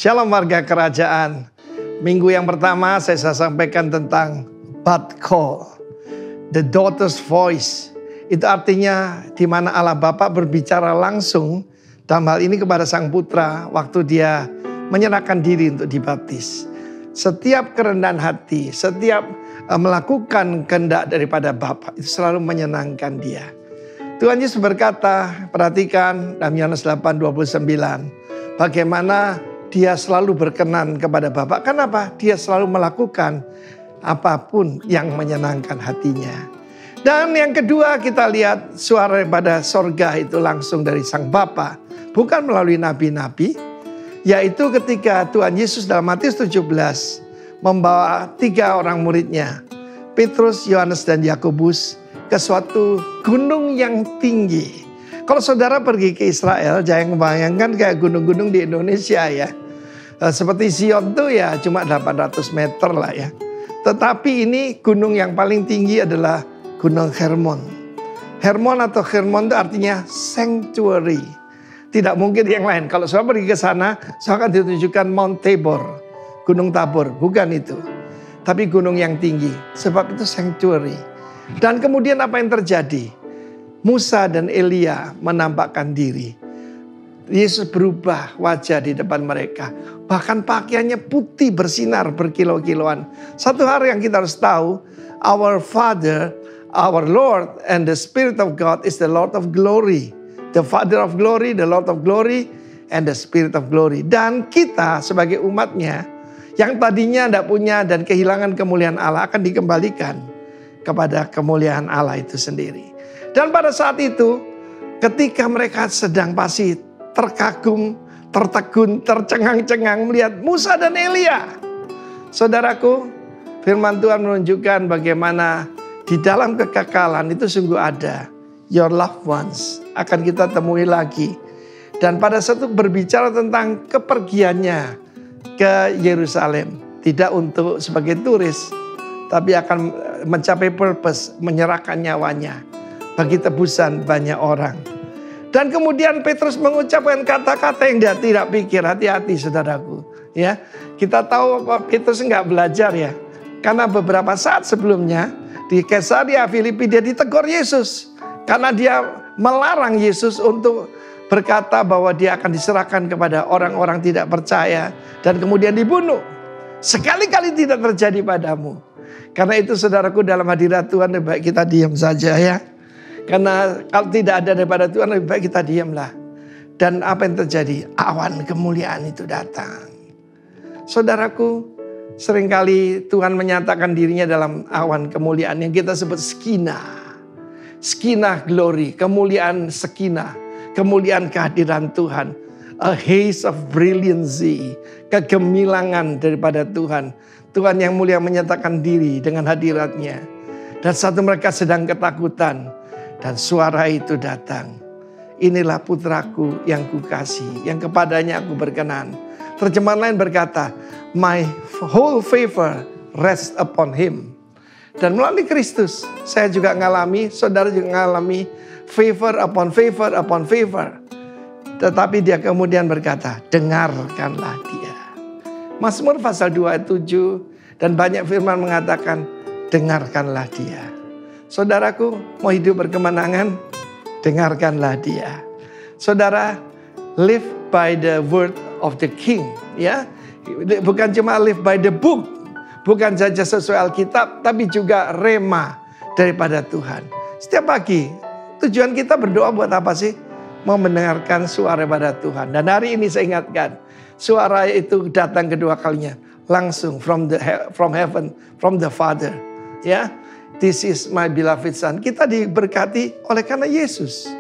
Shalom warga kerajaan. Minggu yang pertama saya sampaikan tentang But Call, the daughter's voice. Itu artinya di mana Allah Bapa berbicara langsung dalam hal ini kepada sang putra waktu dia menyerahkan diri untuk dibaptis. Setiap kerendahan hati, setiap melakukan kehendak daripada Bapa itu selalu menyenangkan dia. Tuhan Yesus berkata, perhatikan dalam Yohanes 8:29, bagaimana dia selalu berkenan kepada Bapa. Kenapa? Dia selalu melakukan apapun yang menyenangkan hatinya. Dan yang kedua kita lihat suara daripada sorga itu langsung dari sang Bapa. Bukan melalui nabi-nabi. Yaitu ketika Tuhan Yesus dalam Matius 17 membawa 3 orang muridnya. Petrus, Yohanes dan Yakobus ke suatu gunung yang tinggi. Kalau saudara pergi ke Israel, jangan membayangkan kayak gunung-gunung di Indonesia ya. Seperti Zion tuh ya cuma 800 meter lah ya. Tetapi ini gunung yang paling tinggi adalah Gunung Hermon. Hermon atau Hermon itu artinya sanctuary. Tidak mungkin yang lain. Kalau saudara pergi ke sana, saya akan ditunjukkan Mount Tabor. Gunung Tabor, bukan itu. Tapi gunung yang tinggi. Sebab itu sanctuary. Dan kemudian apa yang terjadi? Musa dan Elia menampakkan diri. Yesus berubah wajah di depan mereka. Bahkan pakaiannya putih bersinar berkilau-kilauan. Satu hal yang kita harus tahu. Our Father, our Lord and the Spirit of God is the Lord of glory. The Father of glory, the Lord of glory and the Spirit of glory. Dan kita sebagai umatnya yang tadinya tidak punya dan kehilangan kemuliaan Allah akan dikembalikan kepada kemuliaan Allah itu sendiri. Dan pada saat itu ketika mereka sedang pasti terkagum, tertegun, tercengang-cengang melihat Musa dan Elia. Saudaraku, firman Tuhan menunjukkan bagaimana di dalam kekekalan itu sungguh ada. Your loved ones akan kita temui lagi. Dan pada saat itu berbicara tentang kepergiannya ke Yerusalem. Tidak untuk sebagai turis, tapi akan mencapai purpose, menyerahkan nyawanya bagi tebusan banyak orang. Dan kemudian Petrus mengucapkan kata-kata yang dia tidak pikir. Hati-hati saudaraku. Ya, kita tahu Petrus enggak belajar ya. Karena beberapa saat sebelumnya di Kaisarea Filipi dia ditegur Yesus. Karena dia melarang Yesus untuk berkata bahwa dia akan diserahkan kepada orang-orang tidak percaya. Dan kemudian dibunuh. Sekali-kali tidak terjadi padamu. Karena itu saudaraku dalam hadirat Tuhan lebih baik kita diam saja ya. Karena kalau tidak ada daripada Tuhan lebih baik kita diamlah. Dan apa yang terjadi? Awan kemuliaan itu datang. Saudaraku, seringkali Tuhan menyatakan dirinya dalam awan kemuliaan yang kita sebut Shekinah. Shekinah glory, kemuliaan Shekinah. Kemuliaan kehadiran Tuhan. A haze of brilliancy, kegemilangan daripada Tuhan. Tuhan yang mulia menyatakan diri dengan hadiratnya. Dan satu mereka sedang ketakutan. Dan suara itu datang. Inilah putraku yang kukasihi, yang kepadanya aku berkenan. Terjemahan lain berkata, my whole favor rest upon him. Dan melalui Kristus, saya juga mengalami, saudara juga mengalami favor upon favor upon favor. Tetapi dia kemudian berkata, dengarkanlah dia. Mazmur pasal 2 ayat 7 dan banyak firman mengatakan, dengarkanlah dia. Saudaraku, mau hidup berkemenangan, dengarkanlah dia. Saudara, live by the word of the king. Ya, bukan cuma live by the book. Bukan saja sesuai Alkitab, tapi juga rema daripada Tuhan. Setiap pagi, tujuan kita berdoa buat apa sih? Mau mendengarkan suara daripada Tuhan. Dan hari ini saya ingatkan, suara itu datang kedua kalinya. Langsung from heaven, from the Father. Ya, this is my beloved son. Kita diberkati oleh karena Yesus.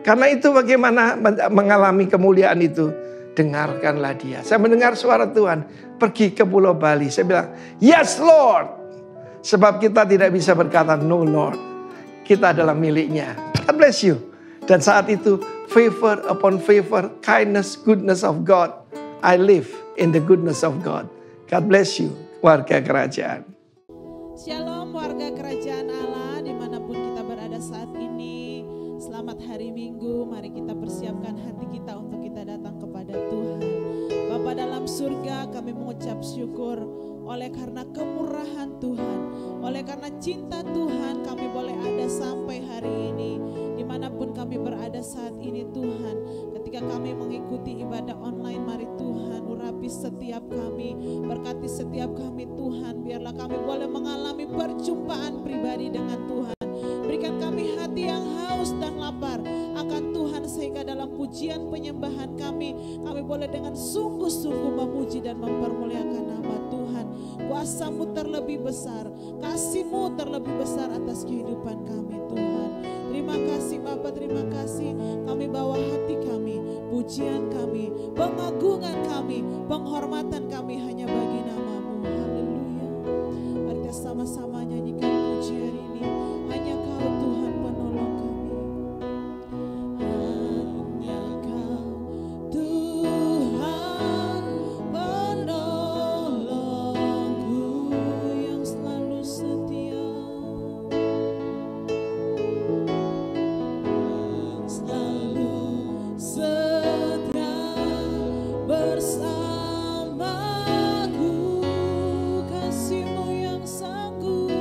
Karena itu bagaimana mengalami kemuliaan itu. Dengarkanlah dia. Saya mendengar suara Tuhan. Pergi ke Pulau Bali. Saya bilang, yes Lord. Sebab kita tidak bisa berkata no Lord. Kita adalah miliknya. God bless you. Dan saat itu favor upon favor. Kindness, goodness of God. I live in the goodness of God. God bless you. Warga kerajaan. Shalom warga kerajaan Allah dimanapun kita berada saat ini. Selamat hari Minggu, mari kita persiapkan hati kita untuk kita datang kepada Tuhan. Bapa dalam surga kami mengucap syukur oleh karena kemurahan Tuhan, oleh karena cinta Tuhan kami boleh ada sampai hari ini. Dimanapun kami berada saat ini Tuhan, ketika kami mengikuti ibadah online, mari Tuhan urapi setiap kami, berkati setiap kami Tuhan. Biarlah kami boleh mengalami perjumpaan pribadi dengan Tuhan. Berikan kami hati yang haus dan lapar akan Tuhan, sehingga dalam pujian penyembahan kami boleh dengan sungguh-sungguh memuji dan mempermuliakan nama Tuhan. Kuasa-Mu terlebih besar, kasih-Mu terlebih besar atas kehidupan kami Tuhan. Terima kasih Bapa, terima kasih. Kami bawa hati kami, pujian kami, pengagungan kami, penghormatan kami hanya bagi nama-Mu. Haleluya. Mari kita sama-sama nyanyikan pujian ini. Hanya Kau Tuhan penolong kami. Hanya Kau Tuhan penolongku yang selalu setia. Selalu setia bersamaku, kasih-Mu yang sanggup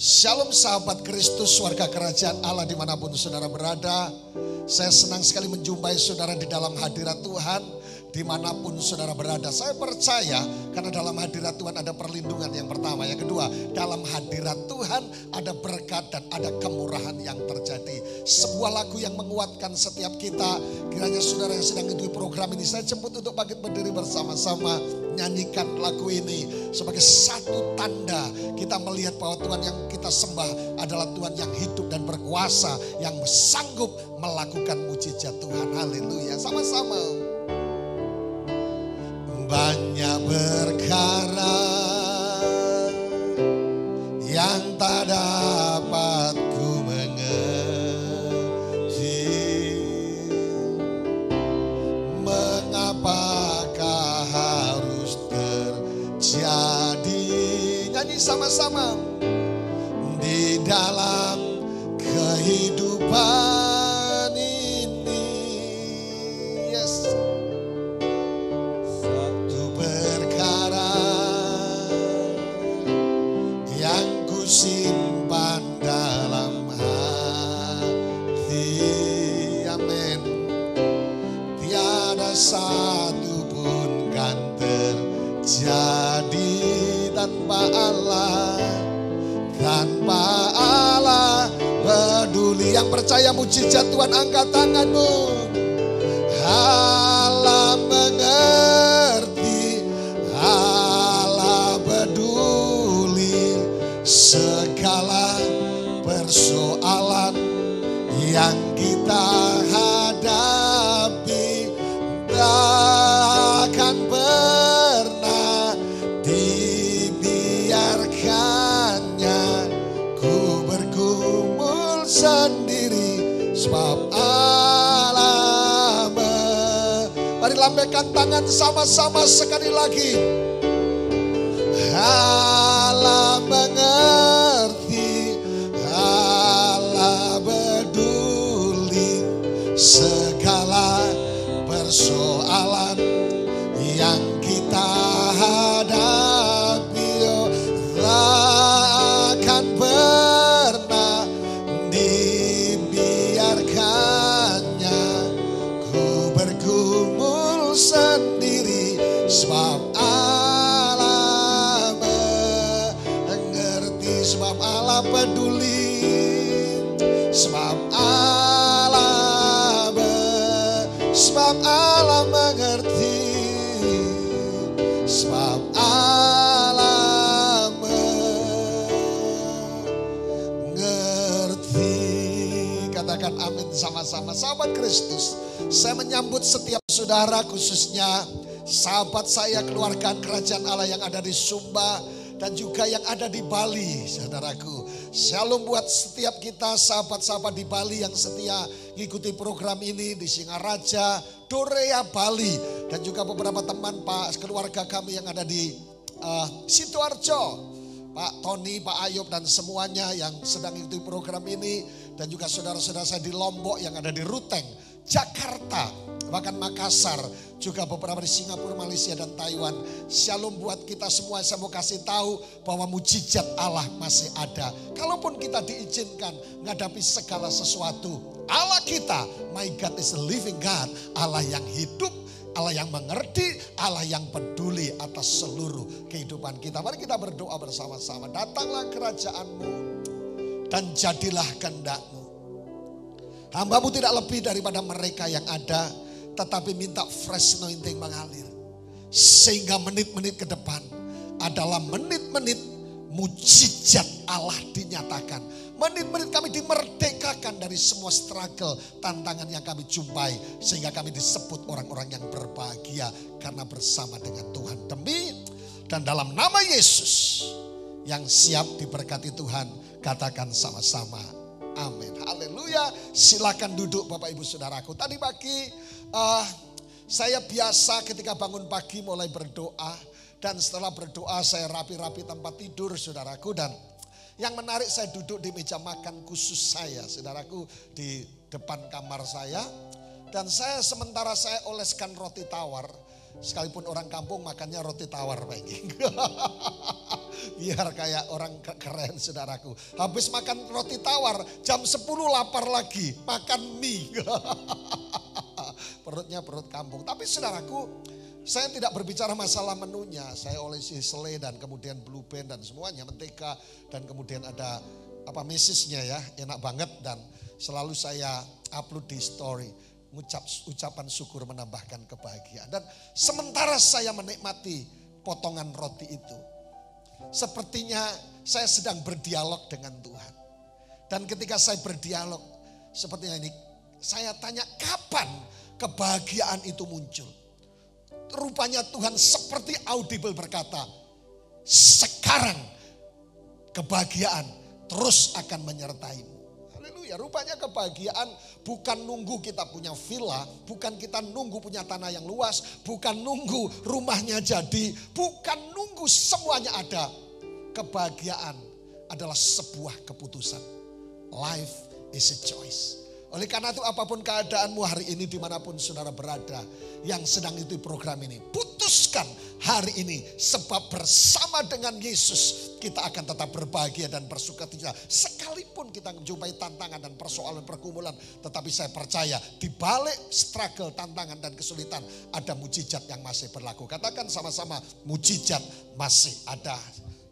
Shalom sahabat Kristus, warga kerajaan Allah dimanapun saudara berada. Saya senang sekali menjumpai saudara di dalam hadirat Tuhan dimanapun saudara berada. Saya percaya karena dalam hadirat Tuhan ada perlindungan yang pertama. Yang kedua, dalam hadirat Tuhan ada berkat dan ada kemurahan yang terjadi. Sebuah lagu yang menguatkan setiap kita. Kiranya saudara yang sedang mengikuti program ini, saya jemput untuk bangkit berdiri bersama-sama. Nyanyikan lagu ini sebagai satu tanda kita melihat bahwa Tuhan yang kita sembah adalah Tuhan yang hidup dan berkuasa, yang sanggup melakukan mujizat Tuhan. Haleluya, sama-sama. Banyak perkara yang tak dapat ku mengerti, mengapakah harus terjadi. Nyanyi sama-sama. Di dalam kehidupan ini, yes, satu perkara yang ku simpan dalam hati, amin. Tiada satu pun kan terjadi tanpa Allah. Tanpa Allah peduli. Yang percaya mujizat Tuhan, angkat tanganmu. Allah mengerti, Allah peduli segala persoalan yang kita hadapi. Takkan pernah dibiarkannya ku bergumul sendiri, sebab Allah. Mari lambaikan tangan sama-sama sekali lagi. Allah mengerti, Allah peduli segala persoalan yang kita hadapi. Takkan pernah dibiarkannya ku bergumul sendiri, sebab Allah mengerti, sebab Allah peduli, sebab Allah mengerti, sebab Allah mengerti. Katakan amin sama-sama. Sahabat Kristus, saya menyambut setiap saudara, khususnya sahabat saya, keluarga kerajaan Allah yang ada di Sumba dan juga yang ada di Bali, saudaraku. Shalom buat setiap kita sahabat-sahabat di Bali yang setia mengikuti program ini di Singaraja, Dorea, Bali, dan juga beberapa teman Pak keluarga kami yang ada di Sidoarjo, Pak Tony, Pak Ayub dan semuanya yang sedang mengikuti program ini, dan juga saudara-saudara saya di Lombok yang ada di Ruteng, Jakarta, bahkan Makassar, juga beberapa di Singapura, Malaysia dan Taiwan. Shalom buat kita semua. Saya mau kasih tahu bahwa mujizat Allah masih ada. Kalaupun kita diizinkan menghadapi segala sesuatu, Allah kita, my God is a living God, Allah yang hidup, Allah yang mengerti, Allah yang peduli atas seluruh kehidupan kita. Mari kita berdoa bersama-sama. Datanglah kerajaan-Mu dan jadilah kehendak-Mu. Hamba-Mu tidak lebih daripada mereka yang ada, tetapi minta fresh anointing mengalir. Sehingga menit-menit ke depan adalah menit-menit mujizat Allah dinyatakan. Menit-menit kami dimerdekakan dari semua struggle, tantangan yang kami jumpai. Sehingga kami disebut orang-orang yang berbahagia karena bersama dengan Tuhan. Demi dan dalam nama Yesus yang siap diberkati Tuhan, katakan sama-sama. Amin. Haleluya. Silakan duduk Bapak Ibu Saudaraku. Tadi pagi saya biasa ketika bangun pagi mulai berdoa. Dan setelah berdoa saya rapi-rapi tempat tidur saudaraku. Dan yang menarik saya duduk di meja makan khusus saya saudaraku. Di depan kamar saya. Dan sementara saya oleskan roti tawar. Sekalipun orang kampung makannya roti tawar Pak Egi. Biar kayak orang keren saudaraku. Habis makan roti tawar, jam 10 lapar lagi, makan mie. Perutnya perut kampung. Tapi saudaraku, saya tidak berbicara masalah menunya. Saya olesi selai dan kemudian blue band dan semuanya, mentega dan kemudian ada mesisnya ya, enak banget dan selalu saya upload di story. Ucapan syukur menambahkan kebahagiaan. Dan sementara saya menikmati potongan roti itu, sepertinya saya sedang berdialog dengan Tuhan. Dan ketika saya berdialog seperti ini, saya tanya kapan kebahagiaan itu muncul. Rupanya Tuhan seperti audible berkata, sekarang kebahagiaan terus akan menyertaimu. Haleluya, rupanya kebahagiaan bukan nunggu kita punya villa, bukan kita nunggu punya tanah yang luas, bukan nunggu rumahnya jadi, bukan nunggu semuanya ada. Kebahagiaan adalah sebuah keputusan. Life is a choice. Oleh karena itu apapun keadaanmu hari ini dimanapun saudara berada yang sedang itu program ini, putuskan hari ini sebab bersama dengan Yesus kita akan tetap berbahagia dan bersukacita. Sekalipun kita menjumpai tantangan dan persoalan pergumulan, tetapi saya percaya di balik struggle, tantangan dan kesulitan ada mujizat yang masih berlaku. Katakan sama-sama, mujizat masih ada.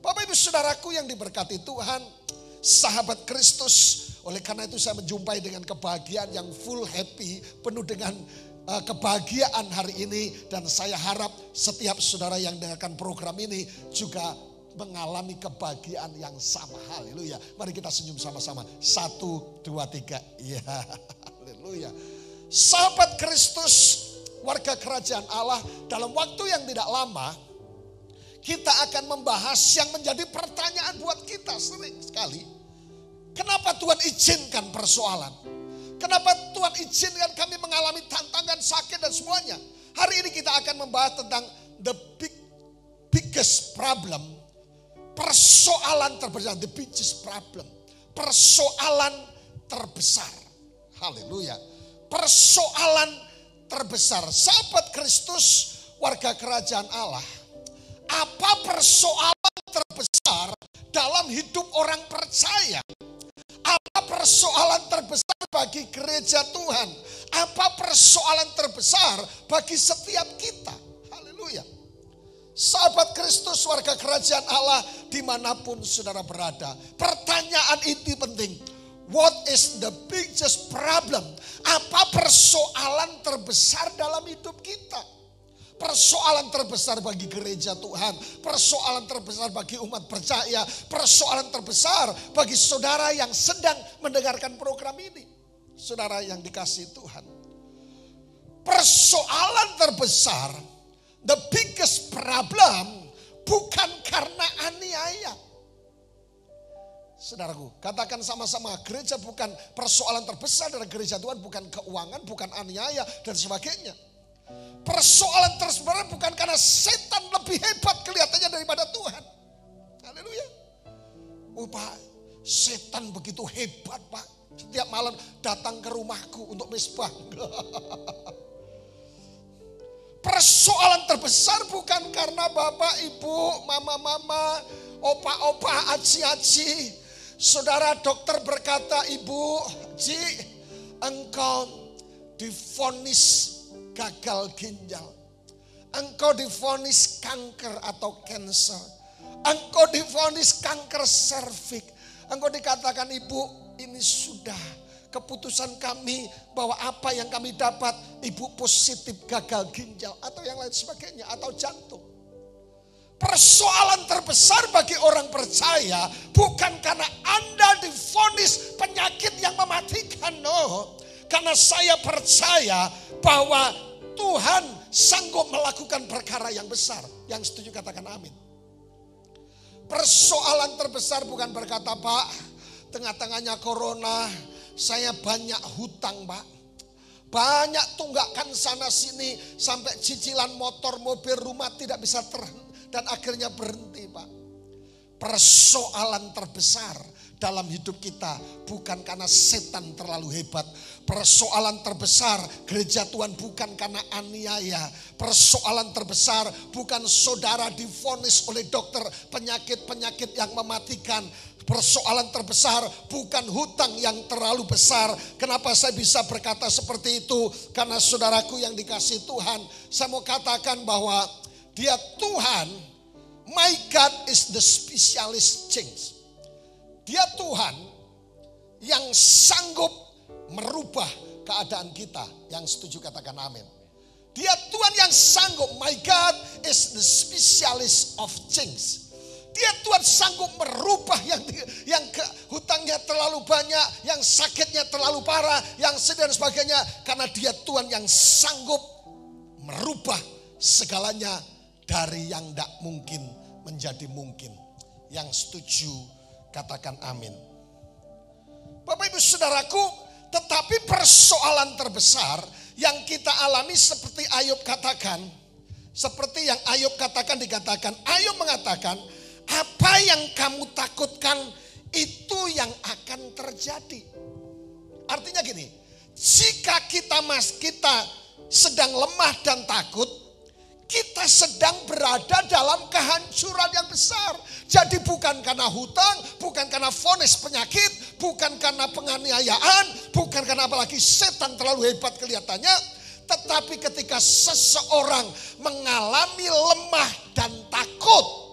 Bapak Ibu Saudaraku yang diberkati Tuhan, sahabat Kristus. Oleh karena itu saya menjumpai dengan kebahagiaan yang full happy, penuh dengan kebahagiaan hari ini. Dan saya harap setiap saudara yang dengarkan program ini juga mengalami kebahagiaan yang sama. Haleluya. Mari kita senyum sama-sama. 1, 2, 3. Ya, haleluya. Sahabat Kristus, warga kerajaan Allah, dalam waktu yang tidak lama kita akan membahas yang menjadi pertanyaan buat kita sering sekali. Kenapa Tuhan izinkan persoalan? Kenapa Tuhan izinkan kami mengalami tantangan, sakit dan semuanya? Hari ini kita akan membahas tentang the biggest problem. Persoalan terbesar, the biggest problem. Persoalan terbesar. Haleluya. Persoalan terbesar. Sahabat Kristus, warga kerajaan Allah. Apa persoalan terbesar dalam hidup orang percaya? Apa persoalan terbesar bagi gereja Tuhan? Apa persoalan terbesar bagi setiap kita? Haleluya. Sahabat Kristus, warga kerajaan Allah dimanapun saudara berada. Pertanyaan itu penting. What is the biggest problem? Apa persoalan terbesar dalam hidup kita? Persoalan terbesar bagi gereja Tuhan, persoalan terbesar bagi umat percaya, persoalan terbesar bagi saudara yang sedang mendengarkan program ini. Saudara yang dikasihi Tuhan. Persoalan terbesar, the biggest problem bukan karena aniaya. Saudaraku, katakan sama-sama, gereja bukan persoalan terbesar dari gereja Tuhan, bukan keuangan, bukan aniaya dan sebagainya. Persoalan tersebut bukan karena setan lebih hebat kelihatannya daripada Tuhan. Haleluya. Oh Pak, setan begitu hebat Pak. Setiap malam datang ke rumahku untuk misbah. Persoalan terbesar bukan karena bapak, ibu, mama-mama, opa-opa, aci-aci. Saudara dokter berkata, Ibu, Ji, engkau divonis gagal ginjal. Engkau divonis kanker atau cancer. Engkau divonis kanker serviks. Engkau dikatakan, Ibu, ini sudah keputusan kami bahwa apa yang kami dapat, Ibu positif gagal ginjal atau yang lain sebagainya atau jantung. Persoalan terbesar bagi orang percaya bukan karena Anda divonis penyakit yang mematikan, no. Karena saya percaya bahwa Tuhan sanggup melakukan perkara yang besar. Yang setuju katakan amin. Persoalan terbesar bukan berkata, Pak, tengah-tengahnya corona, saya banyak hutang Pak. Banyak tunggakan sana sini, sampai cicilan motor, mobil, rumah tidak bisa dan akhirnya berhenti Pak. Persoalan terbesar dalam hidup kita bukan karena setan terlalu hebat. Persoalan terbesar gereja Tuhan bukan karena aniaya. Persoalan terbesar bukan saudara divonis oleh dokter penyakit-penyakit yang mematikan. Persoalan terbesar bukan hutang yang terlalu besar. Kenapa saya bisa berkata seperti itu? Karena saudaraku yang dikasihi Tuhan, saya mau katakan bahwa dia Tuhan, my God is the specialist change. Dia Tuhan yang sanggup merubah keadaan kita. Yang setuju katakan amin. Dia Tuhan yang sanggup, my God is the specialist of change. Dia Tuhan sanggup merubah yang hutangnya terlalu banyak, yang sakitnya terlalu parah, yang sedih dan sebagainya. Karena dia Tuhan yang sanggup merubah segalanya dari yang tidak mungkin menjadi mungkin. Yang setuju katakan amin. Bapak ibu saudaraku, tetapi persoalan terbesar yang kita alami seperti Ayub katakan. Seperti yang Ayub katakan dikatakan. Ayub mengatakan, apa yang kamu takutkan itu yang akan terjadi. Artinya gini, jika kita sedang lemah dan takut, kita sedang berada dalam kehancuran yang besar. Jadi bukan karena hutang, bukan karena vonis penyakit, bukan karena penganiayaan, bukan karena apalagi setan terlalu hebat kelihatannya. Tetapi ketika seseorang mengalami lemah dan takut,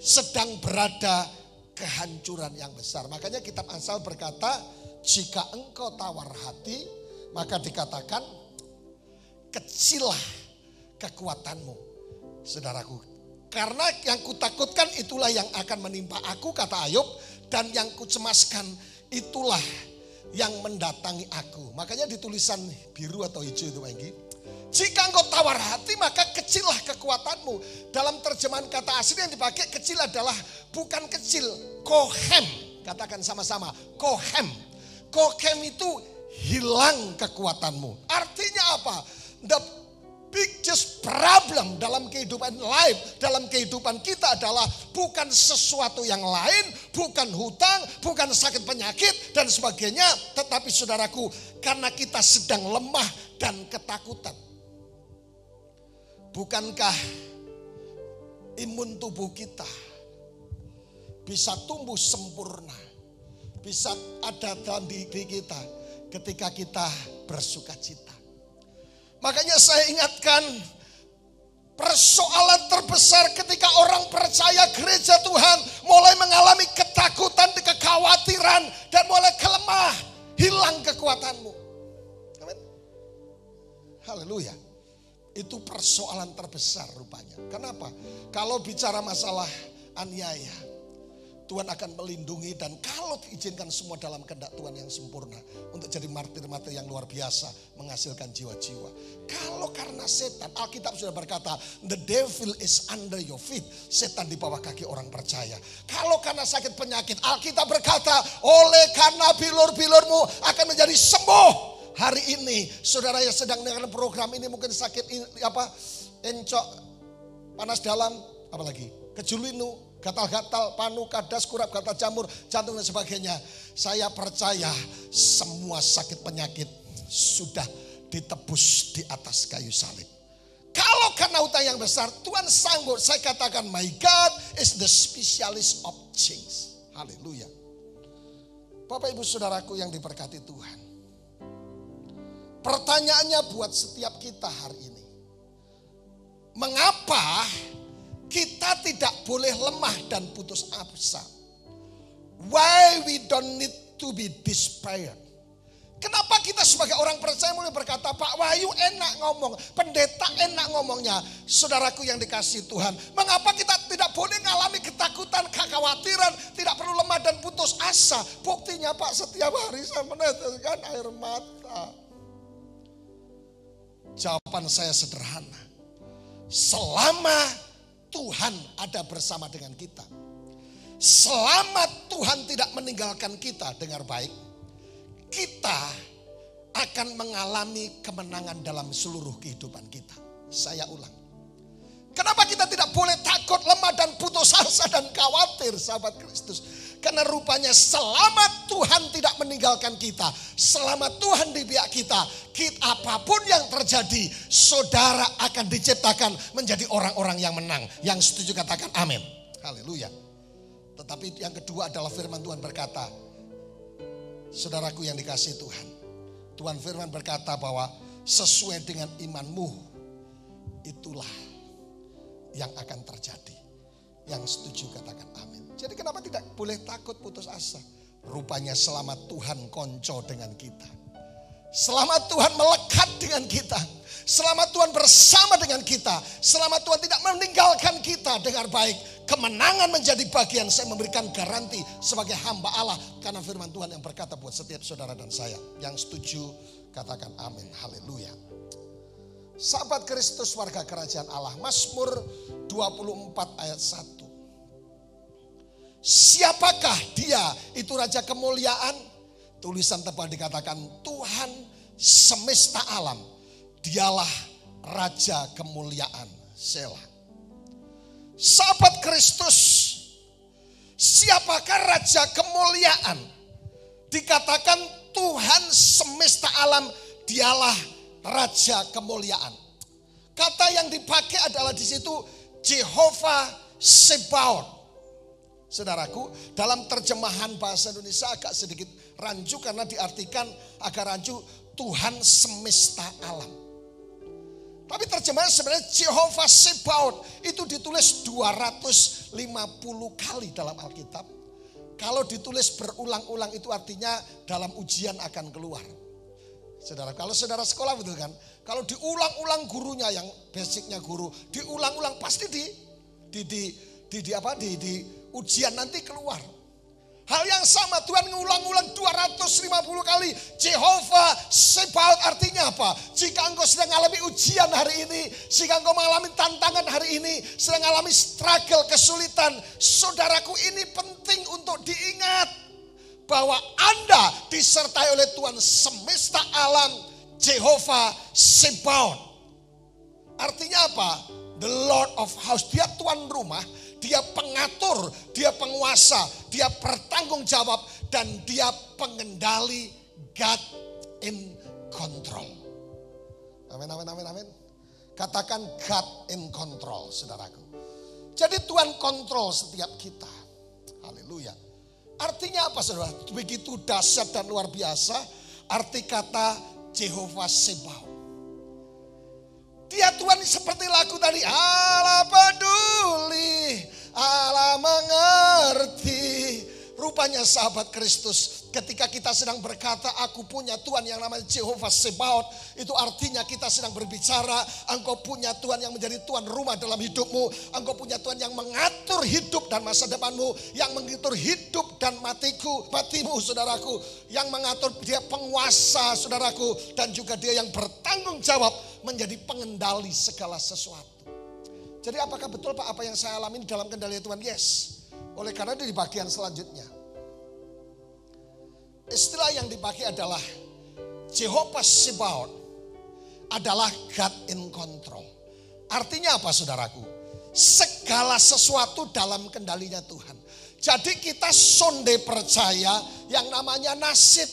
sedang berada kehancuran yang besar. Makanya kitab Amsal berkata, jika engkau tawar hati, maka dikatakan kecillah kekuatanmu. Saudaraku, karena yang kutakutkan itulah yang akan menimpa aku, kata Ayub, dan yang kucemaskan itulah yang mendatangi aku. Makanya di tulisan biru atau hijau itu Enggi, jika engkau tawar hati maka kecillah kekuatanmu. Dalam terjemahan kata asli yang dipakai kecil adalah bukan kecil, kohem. Katakan sama-sama, kohem. Kohem itu hilang kekuatanmu. Artinya apa? The biggest problem dalam kehidupan life, dalam kehidupan kita adalah bukan sesuatu yang lain, bukan hutang, bukan sakit penyakit dan sebagainya. Tetapi saudaraku, karena kita sedang lemah dan ketakutan. Bukankah imun tubuh kita bisa tumbuh sempurna, bisa ada dalam diri kita ketika kita bersuka cita. Makanya saya ingatkan, persoalan terbesar ketika orang percaya gereja Tuhan mulai mengalami ketakutan, kekhawatiran, dan mulai kelemah, hilang kekuatanmu. Amin. Haleluya. Itu persoalan terbesar rupanya. Kenapa? Kalau bicara masalah aniaya, Tuhan akan melindungi, dan kalau diizinkan semua dalam kehendak Tuhan yang sempurna untuk jadi martir-martir yang luar biasa, menghasilkan jiwa-jiwa. Kalau karena setan, Alkitab sudah berkata, the devil is under your feet. Setan di bawah kaki orang percaya. Kalau karena sakit penyakit, Alkitab berkata, oleh karena bilur-bilurmu akan menjadi sembuh. Hari ini saudara yang sedang mendengarkan program ini mungkin sakit encok, panas dalam, apalagi kejulinu, gatal-gatal, panu, kadas, kurap, gatal jamur, jantung dan sebagainya. Saya percaya semua sakit penyakit sudah ditebus di atas kayu salib. Kalau karena hutang yang besar, Tuhan sanggup. Saya katakan, my God is the specialist of change. Haleluya. Bapak ibu saudaraku yang diberkati Tuhan. Pertanyaannya buat setiap kita hari ini. Mengapa kita tidak boleh lemah dan putus asa? Why we don't need to be despaired? Kenapa kita sebagai orang percaya mulai berkata, Pak Wahyu enak ngomong, pendeta enak ngomongnya. Saudaraku yang dikasihi Tuhan, mengapa kita tidak boleh mengalami ketakutan, kekhawatiran, tidak perlu lemah dan putus asa? Buktinya Pak, setiap hari saya meneteskan air mata. Jawaban saya sederhana. Selama Tuhan ada bersama dengan kita, selama Tuhan tidak meninggalkan kita, dengar baik, kita akan mengalami kemenangan dalam seluruh kehidupan kita. Saya ulang. Kenapa kita tidak boleh takut, lemah dan putus asa dan khawatir, sahabat Kristus? Karena rupanya selama Tuhan tidak meninggalkan kita, selama Tuhan di pihak kita, apapun yang terjadi, saudara akan diciptakan menjadi orang-orang yang menang. Yang setuju katakan amin. Haleluya. Tetapi yang kedua adalah firman Tuhan berkata, saudaraku yang dikasihi Tuhan, Tuhan firman berkata bahwa sesuai dengan imanmu, itulah yang akan terjadi. Yang setuju katakan amin. Jadi kenapa tidak boleh takut putus asa? Rupanya selama Tuhan konco dengan kita, selama Tuhan melekat dengan kita, selama Tuhan bersama dengan kita, selama Tuhan tidak meninggalkan kita dengan baik, kemenangan menjadi bagian. Saya memberikan garansi sebagai hamba Allah, karena firman Tuhan yang berkata buat setiap saudara dan saya. Yang setuju katakan amin. Haleluya. Sahabat Kristus, warga kerajaan Allah, Mazmur 24 ayat 1. Siapakah dia? Itu raja kemuliaan. Tulisan tebal dikatakan Tuhan semesta alam, dialah raja kemuliaan. Selah. Sahabat Kristus, siapakah raja kemuliaan? Dikatakan Tuhan semesta alam, dialah raja kemuliaan. Kata yang dipakai adalah di situ Jehovah Sebaot. Saudaraku, dalam terjemahan bahasa Indonesia agak sedikit rancu karena diartikan agak rancu Tuhan semesta alam. Tapi terjemahan sebenarnya Jehovah Sebaot itu ditulis 250 kali dalam Alkitab. Kalau ditulis berulang-ulang itu artinya dalam ujian akan keluar. Saudara, kalau saudara sekolah betul kan? Kalau diulang-ulang gurunya yang basicnya guru, diulang-ulang pasti di ujian nanti keluar. Hal yang sama Tuhan ngulang-ulang 250 kali. Jehovah Sebaot artinya apa? Jika engkau sedang mengalami ujian hari ini, jika engkau mengalami tantangan hari ini, sedang mengalami struggle, kesulitan, saudaraku, ini penting untuk diingat bahwa Anda disertai oleh Tuhan semesta alam, Jehovah Sebaot. Artinya apa? The Lord of House. Dia tuan rumah, dia pengatur, dia penguasa, dia bertanggung jawab, dan dia pengendali. God in control. Amin, amin, amin, amin. Katakan God in control, saudaraku. Jadi Tuhan kontrol setiap kita. Haleluya. Artinya apa, saudara? Begitu dahsyat dan luar biasa arti kata Jehovah Sebaot. Dia Tuhan seperti lagu tadi, Allah peduli, Allah mengerti. Rupanya sahabat Kristus, ketika kita sedang berkata aku punya Tuhan yang namanya Jehovah Sebaot, itu artinya kita sedang berbicara engkau punya Tuhan yang menjadi tuan rumah dalam hidupmu. Engkau punya Tuhan yang mengatur hidup dan masa depanmu, yang mengatur hidup dan matimu, saudaraku, yang mengatur, dia penguasa, saudaraku, dan juga dia yang bertanggung jawab menjadi pengendali segala sesuatu. Jadi apakah betul Pak apa yang saya alami dalam kendali Tuhan? Yes. Oleh karena itu di bagian selanjutnya, istilah yang dipakai adalah Jehovah Sebaot adalah God in control. Artinya apa, saudaraku? Segala sesuatu dalam kendalinya Tuhan. Jadi kita sonde percaya yang namanya nasib.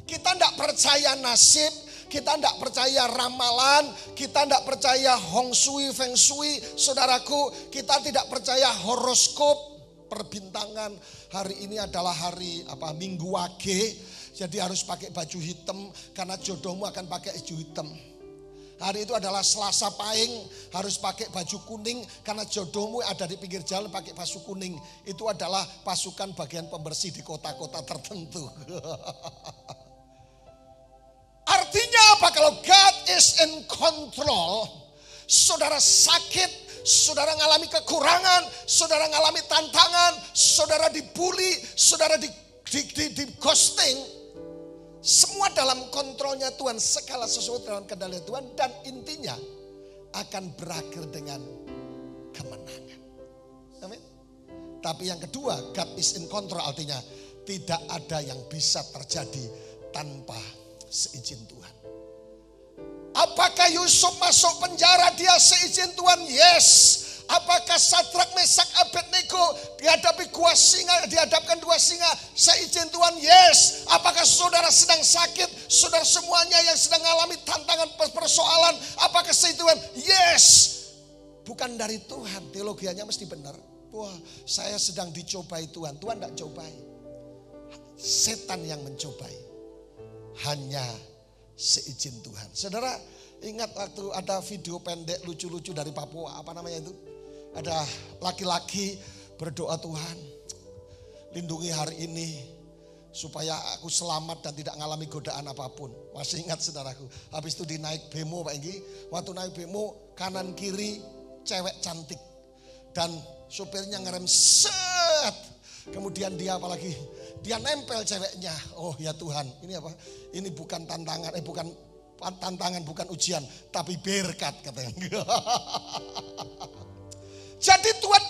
Kita tidak percaya nasib, kita tidak percaya ramalan, kita tidak percaya hong shui, feng shui, saudaraku. Kita tidak percaya horoskop, perbintangan. Hari ini adalah hari Minggu Wage, jadi harus pakai baju hitam karena jodohmu akan pakai baju hitam. Hari itu adalah Selasa Pahing, harus pakai baju kuning karena jodohmu ada di pinggir jalan pakai baju kuning. Itu adalah pasukan bagian pembersih di kota-kota tertentu. Artinya apa? Kalau God is in control, saudara sakit, saudara mengalami kekurangan, saudara mengalami tantangan, saudara dibully, saudara di ghosting, semua dalam kontrolnya Tuhan, segala sesuatu dalam kendali Tuhan, dan intinya akan berakhir dengan kemenangan. Amin. Tapi yang kedua, God is in control artinya tidak ada yang bisa terjadi tanpa seizin Tuhan. Apakah Yusuf masuk penjara dia seizin Tuhan? Yes. Apakah Sadrak, Mesak, Abednego dihadapkan dua singa, seizin Tuhan? Yes. Apakah saudara sedang sakit? Saudara semuanya yang sedang mengalami tantangan persoalan, apakah seizin Tuhan? Yes. Bukan dari Tuhan, teologianya mesti benar. Wah, saya sedang dicobai Tuhan. Tuhan tidak cobai. Setan yang mencobai. Hanya seizin Tuhan. Saudara ingat waktu ada video pendek lucu-lucu dari Papua, apa namanya itu? Ada laki-laki berdoa, Tuhan lindungi hari ini supaya aku selamat dan tidak mengalami godaan apapun. Masih ingat saudaraku? Habis itu dinaik bemo Pak Enggi. Waktu naik bemo kanan kiri cewek cantik. Dan sopirnya ngerem set. Kemudian dia apalagi? Dia nempel ceweknya. Oh ya Tuhan, ini apa? Ini bukan tantangan, bukan ujian, tapi berkat katanya. Jadi Tuhan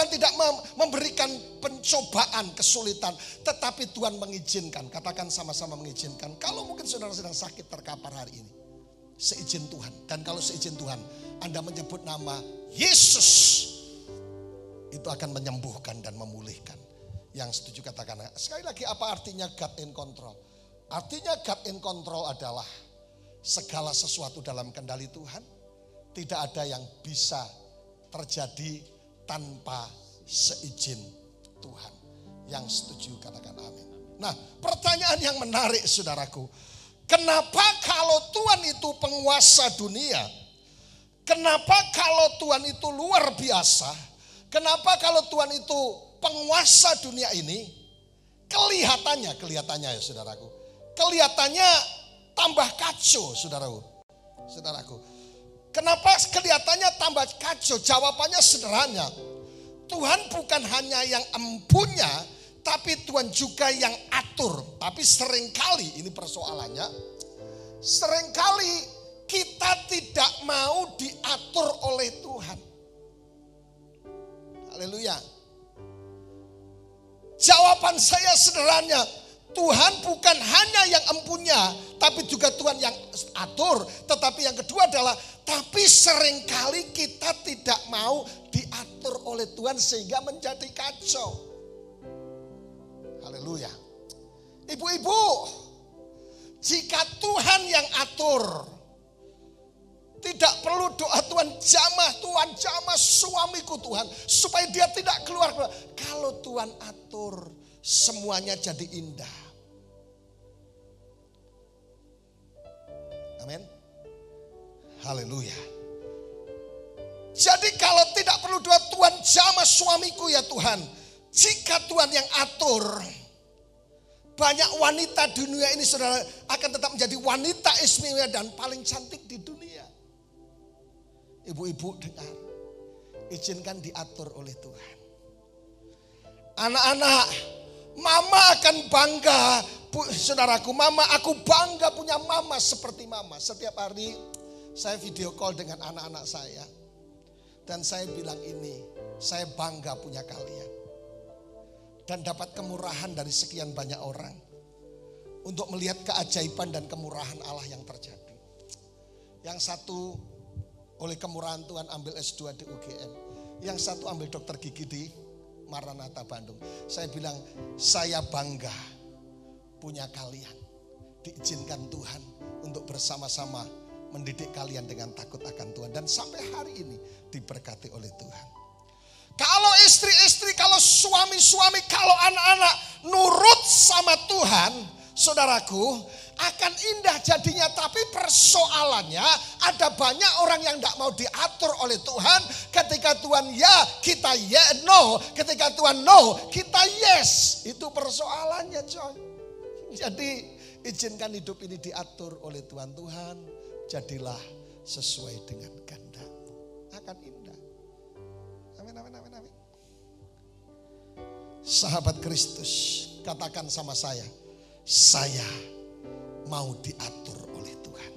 tidak memberikan pencobaan, kesulitan, tetapi Tuhan mengizinkan. Katakan sama-sama mengizinkan. Kalau mungkin saudara sedang sakit terkapar hari ini, seizin Tuhan. Dan kalau seizin Tuhan, Anda menyebut nama Yesus, itu akan menyembuhkan dan memulihkan. Yang setuju katakan. Sekali lagi, apa artinya God in control? Artinya God in control adalah segala sesuatu dalam kendali Tuhan. Tidak ada yang bisa terjadi tanpa seizin Tuhan. Yang setuju katakan amin. Nah, pertanyaan yang menarik saudaraku. Kenapa kalau Tuhan itu penguasa dunia? Kenapa kalau Tuhan itu luar biasa? Kenapa kalau Tuhan itu penguasa dunia ini? Kelihatannya ya saudaraku. Kelihatannya tambah kacau saudaraku. Kenapa kelihatannya tambah kacau? Jawabannya sederhana. Tuhan bukan hanya yang empunya, tapi Tuhan juga yang atur. Tapi seringkali ini persoalannya. Seringkali kita tidak mau diatur oleh Tuhan. Haleluya. Jawaban saya sederhana. Tuhan bukan hanya yang empunya, tapi juga Tuhan yang atur. Tetapi yang kedua adalah, tapi seringkali kita tidak mau diatur oleh Tuhan sehingga menjadi kacau. Haleluya. Ibu-ibu, jika Tuhan yang atur, tidak perlu doa Tuhan jamah suamiku Tuhan, supaya dia tidak keluar. Kalau Tuhan atur, semuanya jadi indah. Amin. Haleluya. Jadi kalau tidak perlu doa Tuhan jamah suamiku ya Tuhan. Jika Tuhan yang atur, banyak wanita di dunia ini saudara akan tetap menjadi wanita istimewa dan paling cantik di dunia. Ibu-ibu dengar, izinkan diatur oleh Tuhan. Anak-anak, mama akan bangga, saudaraku, aku bangga punya mama seperti mama. Setiap hari saya video call dengan anak-anak saya. Dan saya bilang ini, saya bangga punya kalian. Dan dapat kemurahan dari sekian banyak orang. Untuk melihat keajaiban dan kemurahan Allah yang terjadi. Yang satu oleh kemurahan Tuhan ambil S2 di UGM. Yang satu ambil dokter gigi di Maranatha Bandung. Saya bilang, saya bangga punya kalian. Diizinkan Tuhan untuk bersama-sama mendidik kalian dengan takut akan Tuhan. Dan sampai hari ini diberkati oleh Tuhan. Kalau istri-istri, kalau suami-suami, kalau anak-anak nurut sama Tuhan, saudaraku, akan indah jadinya. Tapi persoalannya ada banyak orang yang tidak mau diatur oleh Tuhan. Ketika Tuhan ya, kita no. Ketika Tuhan no, kita yes. Itu persoalannya coy. Jadi izinkan hidup ini diatur oleh Tuhan. Tuhan, jadilah sesuai dengan kehendak. Akan indah. Amin, amin, amin, amin. Sahabat Kristus, katakan sama saya mau diatur oleh Tuhan.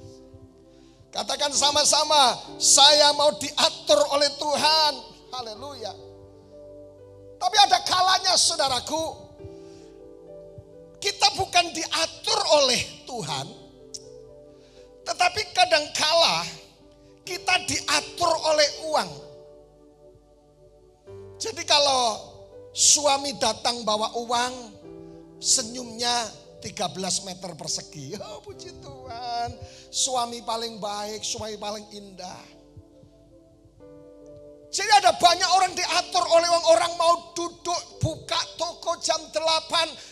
Katakan sama-sama, saya mau diatur oleh Tuhan. Haleluya. Tapi ada kalanya saudaraku, kita bukan diatur oleh Tuhan, tetapi kadangkala kita diatur oleh uang. Jadi kalau suami datang bawa uang, senyumnya 13 meter persegi. Oh, puji Tuhan. Suami paling baik, suami paling indah. Jadi ada banyak orang diatur oleh orang mau duduk buka toko jam 8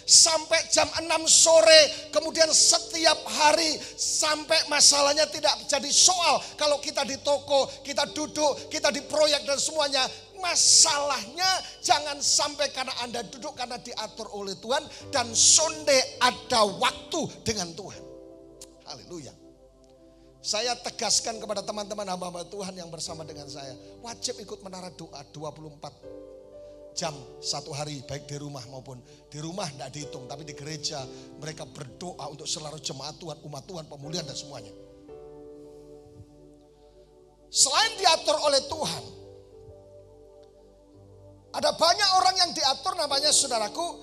sampai jam 6 sore. Kemudian setiap hari sampai masalahnya tidak jadi soal. Kalau kita di toko, kita duduk, kita di proyek dan semuanya. Masalahnya jangan sampai karena Anda duduk karena diatur oleh Tuhan. Dan sonde ada waktu dengan Tuhan. Haleluya. Saya tegaskan kepada teman-teman hamba-hamba Tuhan yang bersama dengan saya. Wajib ikut menara doa 24 jam satu hari. Baik di rumah maupun di rumah tidak dihitung. Tapi di gereja mereka berdoa untuk seluruh jemaat Tuhan, umat Tuhan, pemulihan dan semuanya. Selain diatur oleh Tuhan. Ada banyak orang yang diatur namanya saudaraku.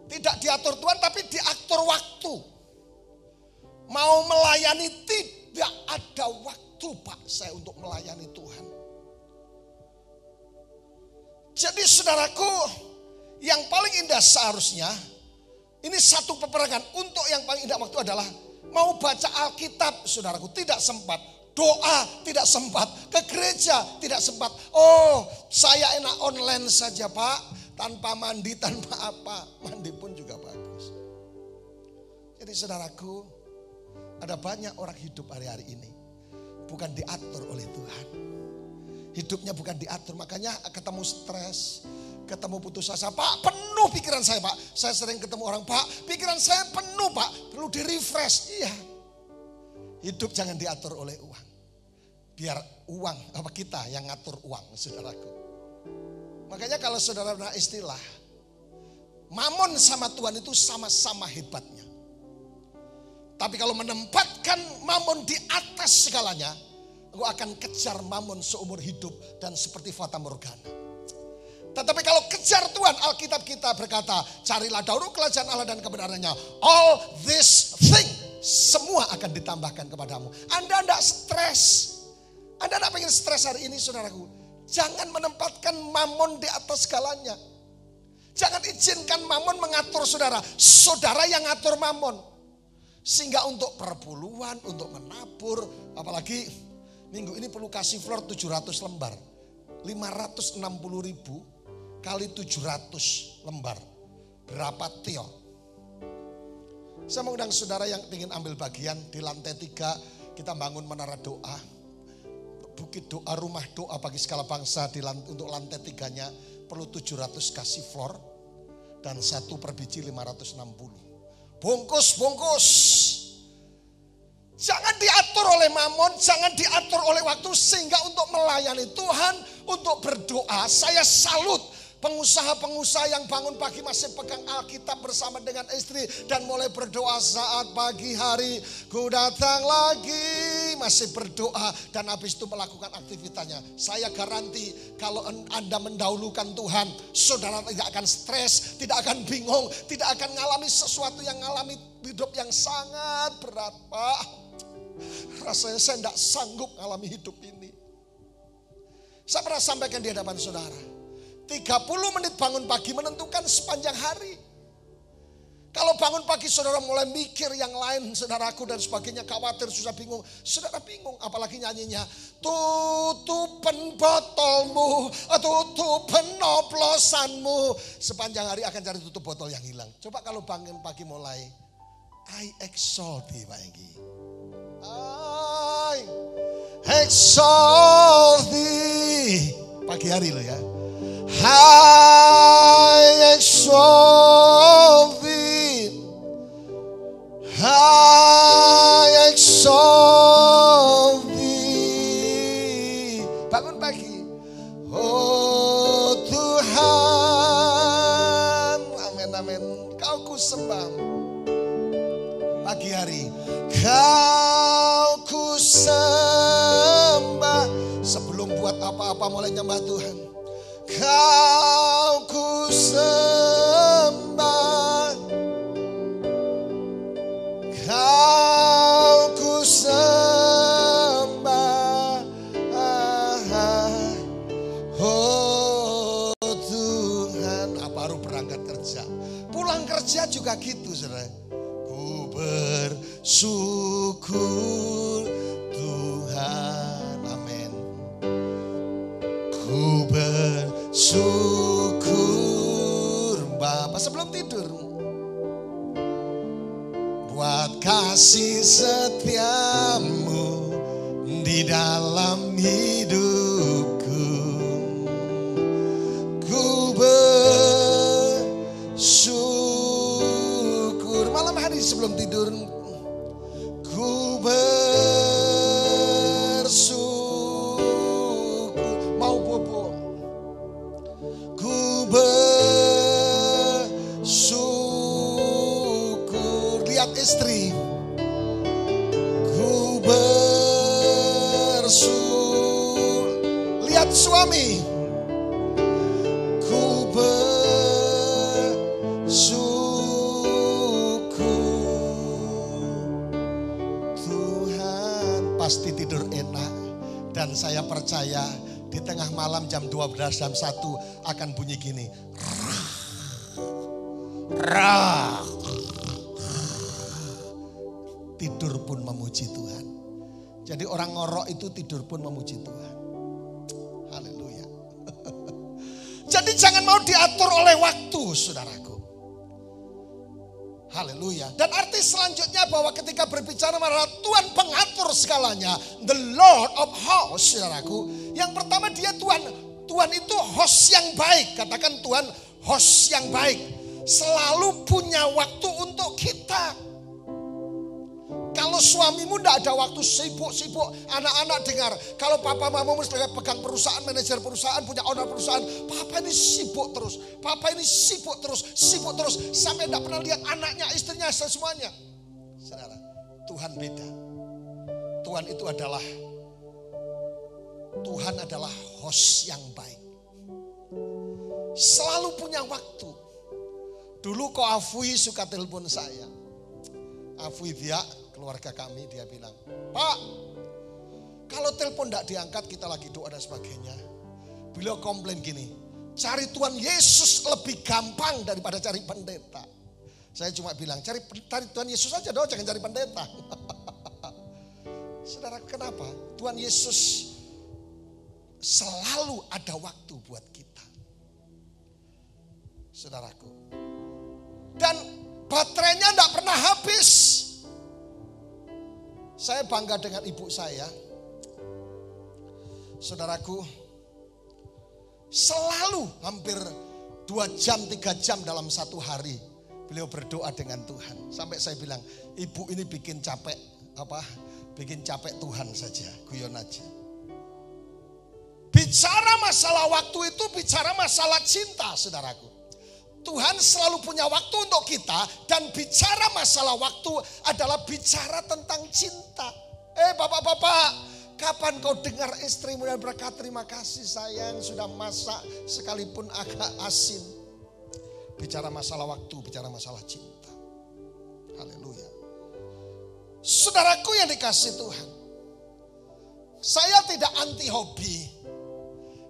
Tidak diatur Tuhan tapi diatur waktu. Mau melayani tidak ada waktu Pak saya untuk melayani Tuhan. Jadi saudaraku, yang paling indah seharusnya, ini satu peperangan. Untuk yang paling indah waktu adalah mau baca Alkitab saudaraku tidak sempat. Doa tidak sempat, ke gereja tidak sempat. Oh saya enak online saja Pak, tanpa mandi, tanpa apa. Mandi pun juga bagus. Jadi saudaraku, ada banyak orang hidup hari-hari ini bukan diatur oleh Tuhan. Hidupnya bukan diatur, makanya ketemu stres, ketemu putus asa. Pak, penuh pikiran saya Pak. Saya sering ketemu orang, Pak, pikiran saya penuh Pak, perlu di-refresh. Iya. Hidup jangan diatur oleh uang. Biar uang, apa kita yang ngatur uang, saudaraku. Makanya kalau saudara pernah istilah, Mamon sama Tuhan itu sama-sama hebatnya. Tapi kalau menempatkan Mamon di atas segalanya, engkau akan kejar Mamon seumur hidup dan seperti fata morgana. Tetapi kalau kejar Tuhan, Alkitab kita berkata, carilah dahulu kerajaan Allah dan kebenarannya. All this thing, semua akan ditambahkan kepadamu. Anda tidak stres. Anda tidak pengen stres hari ini saudaraku. Jangan menempatkan Mamon di atas segalanya. Jangan izinkan Mamon mengatur saudara. Saudara yang ngatur Mamon. Sehingga untuk perpuluhan, untuk menabur. Apalagi minggu ini perlu kasih floor 700 lembar. 560.000 kali 700 lembar. Berapa tio? Saya mengundang saudara yang ingin ambil bagian di lantai 3. Kita bangun menara doa. Bukit doa, rumah doa bagi segala bangsa. Untuk lantai 3-nya perlu 700 kasih floor. Dan 1 per biji 560. Bungkus. Jangan diatur oleh Mamon, jangan diatur oleh waktu. Sehingga untuk melayani Tuhan, untuk berdoa, saya salut. Pengusaha-pengusaha yang bangun pagi masih pegang Alkitab bersama dengan istri. Dan mulai berdoa saat pagi hari. Ku datang lagi, masih berdoa. Dan habis itu melakukan aktivitasnya. Saya garanti kalau Anda mendahulukan Tuhan, saudara tidak akan stres, tidak akan bingung, tidak akan mengalami sesuatu yang mengalami hidup yang sangat berat. Pak, rasanya saya tidak sanggup mengalami hidup ini. Saya pernah sampaikan di hadapan saudara. 30 menit bangun pagi menentukan sepanjang hari. Kalau bangun pagi saudara mulai mikir yang lain, saudaraku dan sebagainya, khawatir, susah, bingung. Saudara bingung, apalagi nyanyinya. Tutupan botolmu, tutupan oplosanmu. Sepanjang hari akan cari tutup botol yang hilang. Coba kalau bangun pagi mulai. I exalt thee, Pak Enggi. I exalt thee. Pagi hari loh ya. I exalt thee, I exalt thee. Bangun pagi, oh Tuhan, amin amin. Kau ku sembah pagi hari, kau ku sembah. Sebelum buat apa-apa mulai nyembah Tuhan. Kau ku sembah, kau ku sembah, oh bersyukur Tuhan. Amin. Ku bersyukur Bapa sebelum tidur buat kasih setiamu di dalam hidupku. Ku bersyukur malam hari sebelum tidur. Ku bersyukur mau bobo. Ku bersyukur lihat istri. Ku bersyukur lihat suami. Ku bersyukur Tuhan. Pasti tidur enak. Dan saya percaya di tengah malam jam 12 jam 1 akan bunyi gini. Rah. Tidur pun memuji Tuhan. Jadi orang ngorok itu tidur pun memuji Tuhan. Haleluya. Jadi jangan mau diatur oleh waktu, saudaraku. Haleluya. Dan arti selanjutnya bahwa ketika berbicara adalah Tuhan pengatur segalanya. The Lord of hosts, saudaraku. Yang pertama dia Tuhan. Tuhan itu host yang baik. Katakan Tuhan host yang baik. Selalu punya waktu untuk kita. Kalau suamimu tidak ada waktu, sibuk-sibuk, anak-anak dengar. Kalau papa mamamu pegang perusahaan, manajer perusahaan, punya owner perusahaan. Papa ini sibuk terus, papa ini sibuk terus, sampai tidak pernah lihat anaknya, istrinya, semuanya. Saudara, Tuhan beda. Tuhan itu adalah, Tuhan adalah host yang baik. Selalu punya waktu. Dulu Ko Afui suka telepon saya. Afui dia, keluarga kami, dia bilang, Pak, kalau telepon tidak diangkat kita lagi doa dan sebagainya. Beliau komplain gini, cari Tuhan Yesus lebih gampang daripada cari pendeta. Saya cuma bilang, cari Tuhan Yesus aja dong, jangan cari pendeta. Saudara, kenapa? Tuhan Yesus selalu ada waktu buat kita. Saudaraku. Dan baterainya tidak pernah habis. Saya bangga dengan ibu saya. Saudaraku, selalu hampir 2 jam, 3 jam dalam satu hari beliau berdoa dengan Tuhan. Sampai saya bilang, ibu ini bikin capek Tuhan saja, guyon aja. Bicara masalah waktu itu bicara masalah cinta, saudaraku. Tuhan selalu punya waktu untuk kita, dan bicara masalah waktu adalah bicara tentang cinta. Bapak-bapak, kapan kau dengar istrimu dan berkata terima kasih sayang sudah masak sekalipun agak asin. Bicara masalah waktu, bicara masalah cinta. Haleluya. Saudaraku yang dikasih Tuhan, saya tidak anti hobi.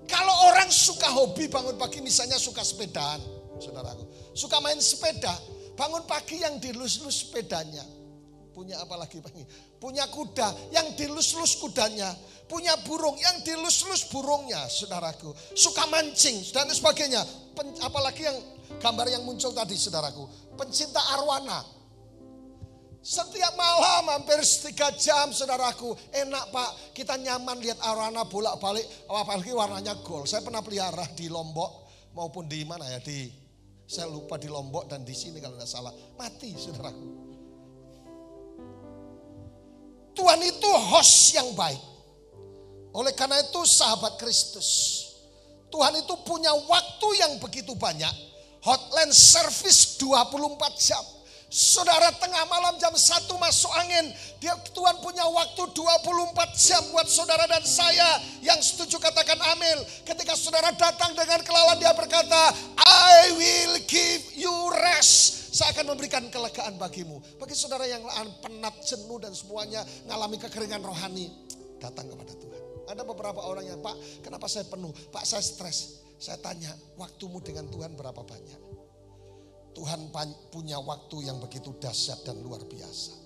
Kalau orang suka hobi bangun pagi misalnya suka sepedaan, saudaraku, suka main sepeda, bangun pagi yang dilus-lus sepedanya. Punya apa lagi pagi? Punya kuda yang dilus-lus kudanya. Punya burung yang dilus-lus burungnya, saudaraku. Suka mancing dan sebagainya. Apalagi yang gambar yang muncul tadi, saudaraku. Pencinta arwana. Setiap malam hampir 3 jam, saudaraku. Enak Pak, kita nyaman lihat arwana bolak-balik. Apalagi warnanya gold. Saya pernah pelihara di Lombok maupun di mana ya, saya lupa di Lombok dan di sini kalau tidak salah. Mati, saudaraku. Tuhan itu host yang baik. Oleh karena itu sahabat Kristus, Tuhan itu punya waktu yang begitu banyak. Hotline service 24 jam. Saudara tengah malam jam 1 masuk angin, Tuhan punya waktu 24 jam buat saudara dan saya. Yang setuju katakan amin. Ketika saudara datang dengan kelelahan, dia berkata, I will give you rest. Saya akan memberikan kelegaan bagimu. Bagi saudara yang penat, jenuh dan semuanya ngalami kekeringan rohani, datang kepada Tuhan. Ada beberapa orang yang, Pak, kenapa saya penuh? Pak, saya stres. Saya tanya, waktumu dengan Tuhan berapa banyak? Tuhan punya waktu yang begitu dahsyat dan luar biasa.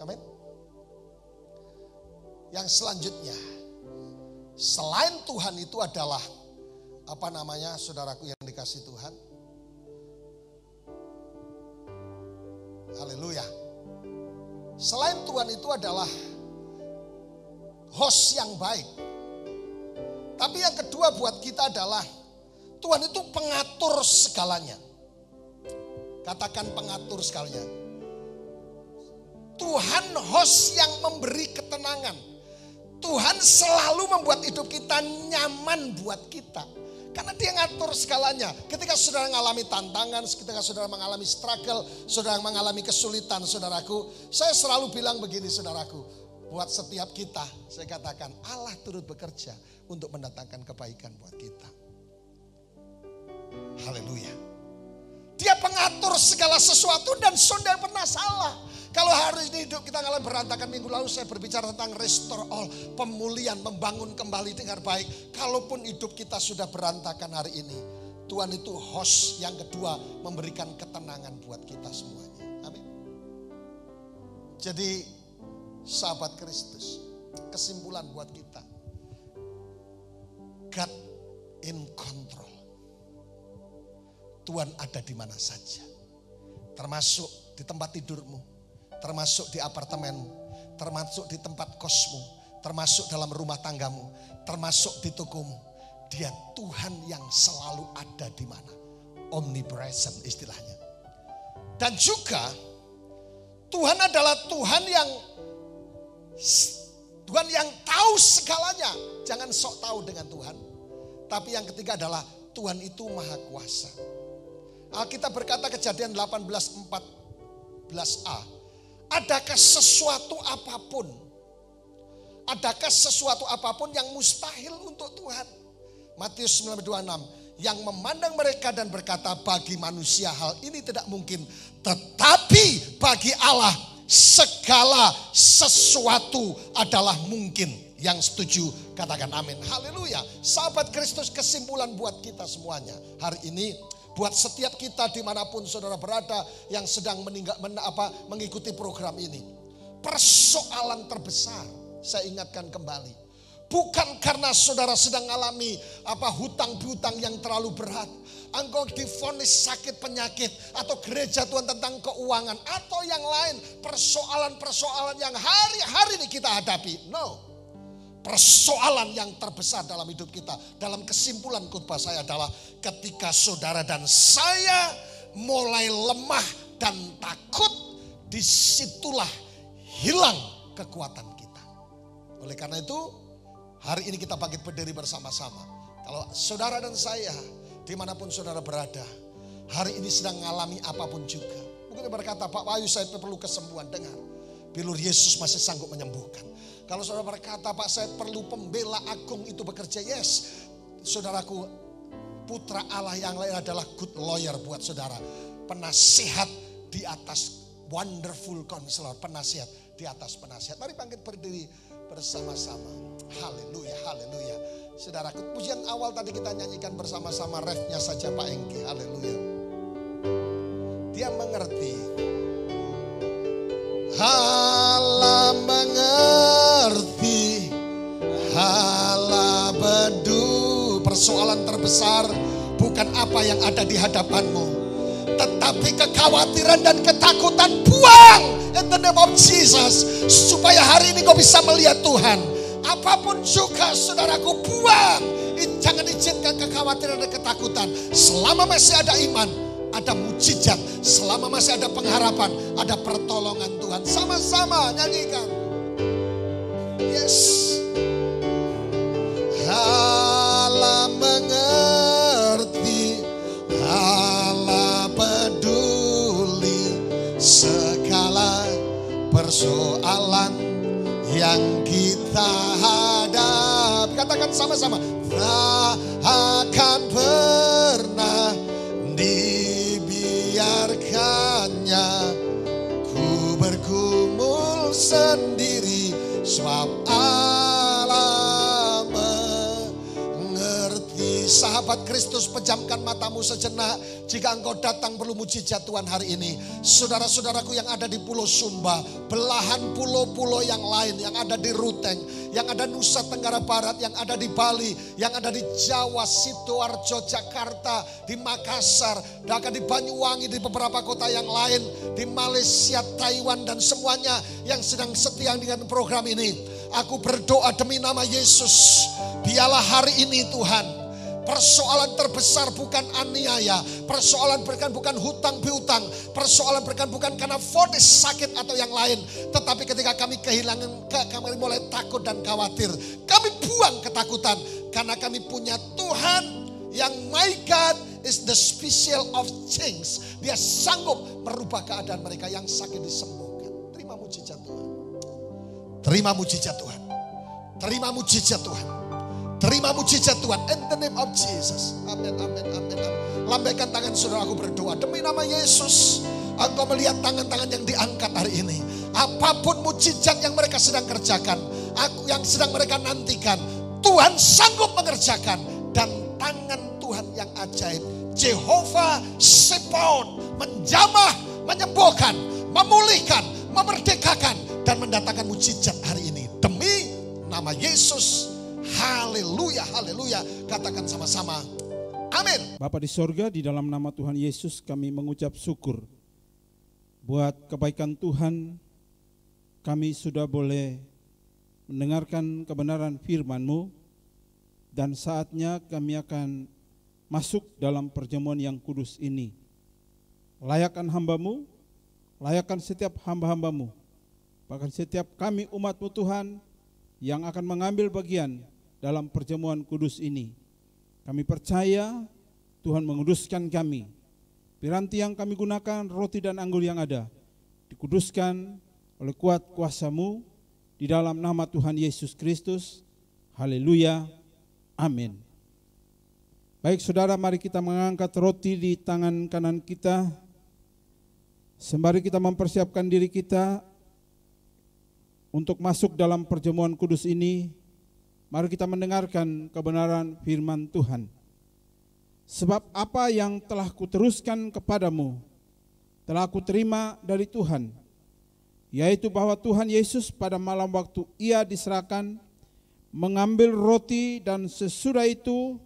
Amin. Yang selanjutnya, selain Tuhan itu adalah saudaraku yang dikasih Tuhan. Haleluya. Selain Tuhan itu adalah host yang baik. Tapi yang kedua buat kita adalah Tuhan itu pengatur segalanya. Katakan pengatur segalanya. Tuhan host yang memberi ketenangan. Tuhan selalu membuat hidup kita nyaman buat kita. Karena dia ngatur segalanya. Ketika saudara mengalami tantangan, ketika saudara mengalami struggle, saudara mengalami kesulitan, saudaraku. Saya selalu bilang begini, saudaraku. Buat setiap kita, saya katakan Allah turut bekerja untuk mendatangkan kebaikan buat kita. Haleluya. Dia pengatur segala sesuatu dan saudara pernah salah. Kalau hari ini hidup kita mengalami berantakan, minggu lalu saya berbicara tentang restore all, pemulihan, membangun kembali dengan baik. Kalaupun hidup kita sudah berantakan hari ini, Tuhan itu host yang kedua memberikan ketenangan buat kita semuanya. Amin. Jadi sahabat Kristus, kesimpulan buat kita, God in control. Tuhan ada di mana saja, termasuk di tempat tidurmu, termasuk di apartemenmu, termasuk di tempat kosmu, termasuk dalam rumah tanggamu, termasuk di tokomu. Dia Tuhan yang selalu ada di mana, omnipresent istilahnya. Dan juga Tuhan adalah Tuhan yang tahu segalanya. Jangan sok tahu dengan Tuhan. Tapi yang ketiga adalah Tuhan itu maha kuasa. Alkitab berkata Kejadian 18:14a. Adakah sesuatu apapun yang mustahil untuk Tuhan? Matius 19:26. Yang memandang mereka dan berkata, bagi manusia hal ini tidak mungkin. Tetapi bagi Allah segala sesuatu adalah mungkin. Yang setuju katakan amin. Haleluya. Sahabat Kristus, kesimpulan buat kita semuanya hari ini, buat setiap kita dimanapun saudara berada yang sedang mengikuti program ini. Persoalan terbesar, saya ingatkan kembali, bukan karena saudara sedang mengalami hutang-hutang yang terlalu berat, engkau divonis sakit penyakit, atau gereja Tuhan tentang keuangan, atau yang lain, persoalan-persoalan yang hari-hari ini kita hadapi. No. Persoalan yang terbesar dalam hidup kita, dalam kesimpulan khotbah saya adalah ketika saudara dan saya mulai lemah dan takut, disitulah hilang kekuatan kita. Oleh karena itu, hari ini kita bangkit berdiri bersama-sama. Kalau saudara dan saya, dimanapun saudara berada, hari ini sedang mengalami apapun juga. Mungkin berkata, Pak Wahyu saya perlu kesembuhan. Dengar, bilur Yesus masih sanggup menyembuhkan. Kalau saudara berkata, Pak saya perlu pembela agung itu bekerja. Yes, saudaraku, putra Allah yang lain adalah good lawyer buat saudara. Penasihat di atas, wonderful counselor, penasihat di atas penasihat. Mari bangkit berdiri bersama-sama. Haleluya, haleluya. Saudaraku, pujian awal tadi kita nyanyikan bersama-sama, refnya saja Pak Engki. Haleluya. Dia mengerti. Allah mengerti, Allah peduli. Persoalan terbesar bukan apa yang ada di hadapanmu, tetapi kekhawatiran dan ketakutan buang in the name of Jesus. Supaya hari ini kau bisa melihat Tuhan. Apapun juga saudaraku, buang. Jangan izinkan kekhawatiran dan ketakutan. Selama masih ada iman, ada mujizat. Selama masih ada pengharapan, ada pertolongan Tuhan. Sama-sama nyanyikan. Yes. Allah mengerti, Allah peduli segala persoalan yang kita hadapi. Katakan sama-sama. Tak akan pernah dibiarkannya ku bergumul sendiri, sebab Allah mengerti. Sahabat Sahabat Kristus, pejamkan matamu sejenak. Jika engkau datang perlu mujizat Tuhan hari ini. Saudara-saudaraku yang ada di Pulau Sumba, belahan pulau-pulau yang lain, yang ada di Ruteng, yang ada Nusa Tenggara Barat, yang ada di Bali, yang ada di Jawa, Sidoarjo, Jakarta, di Makassar, bahkan di Banyuwangi, di beberapa kota yang lain, di Malaysia, Taiwan, dan semuanya yang sedang setia dengan program ini. Aku berdoa demi nama Yesus, biarlah hari ini Tuhan, persoalan terbesar bukan aniaya, persoalan bukan hutang piutang, persoalan bukan karena vonis sakit atau yang lain. Tetapi ketika kami kehilangan, kami mulai takut dan khawatir, kami buang ketakutan. Karena kami punya Tuhan yang my God is the special of things. Dia sanggup merubah keadaan mereka yang sakit disembuhkan. Terima mujizat Tuhan. Terima mujizat Tuhan. Terima mujizat Tuhan. Terima mujizat Tuhan. In the name of Jesus. Amin, amin, amin. Lambaikan tangan saudara, aku berdoa. Demi nama Yesus, engkau melihat tangan-tangan yang diangkat hari ini. Apapun mujizat yang mereka sedang kerjakan, yang sedang mereka nantikan, Tuhan sanggup mengerjakan. Dan tangan Tuhan yang ajaib, Jehovah Tsebaot, menjamah, menyembuhkan, memulihkan, memerdekakan, dan mendatangkan mujizat hari ini. Demi nama Yesus. Haleluya, haleluya. Katakan sama-sama. Amin. Bapa di sorga, di dalam nama Tuhan Yesus kami mengucap syukur. Buat kebaikan Tuhan, kami sudah boleh mendengarkan kebenaran firman-Mu. Dan saatnya kami akan masuk dalam perjamuan yang kudus ini. Layakkan hamba-Mu, layakkan setiap hamba-hamba-Mu. Bahkan setiap kami umat-Mu Tuhan yang akan mengambil bagian dalam perjamuan kudus ini. Kami percaya Tuhan menguduskan kami. Piranti yang kami gunakan, roti dan anggur yang ada, dikuduskan oleh kuat kuasa-Mu di dalam nama Tuhan Yesus Kristus. Haleluya. Amin. Baik saudara, mari kita mengangkat roti di tangan kanan kita. Sembari kita mempersiapkan diri kita untuk masuk dalam perjamuan kudus ini, mari kita mendengarkan kebenaran firman Tuhan. Sebab apa yang telah kuteruskan kepadamu, telah kuterima dari Tuhan, yaitu bahwa Tuhan Yesus pada malam waktu Ia diserahkan, mengambil roti dan sesudah itu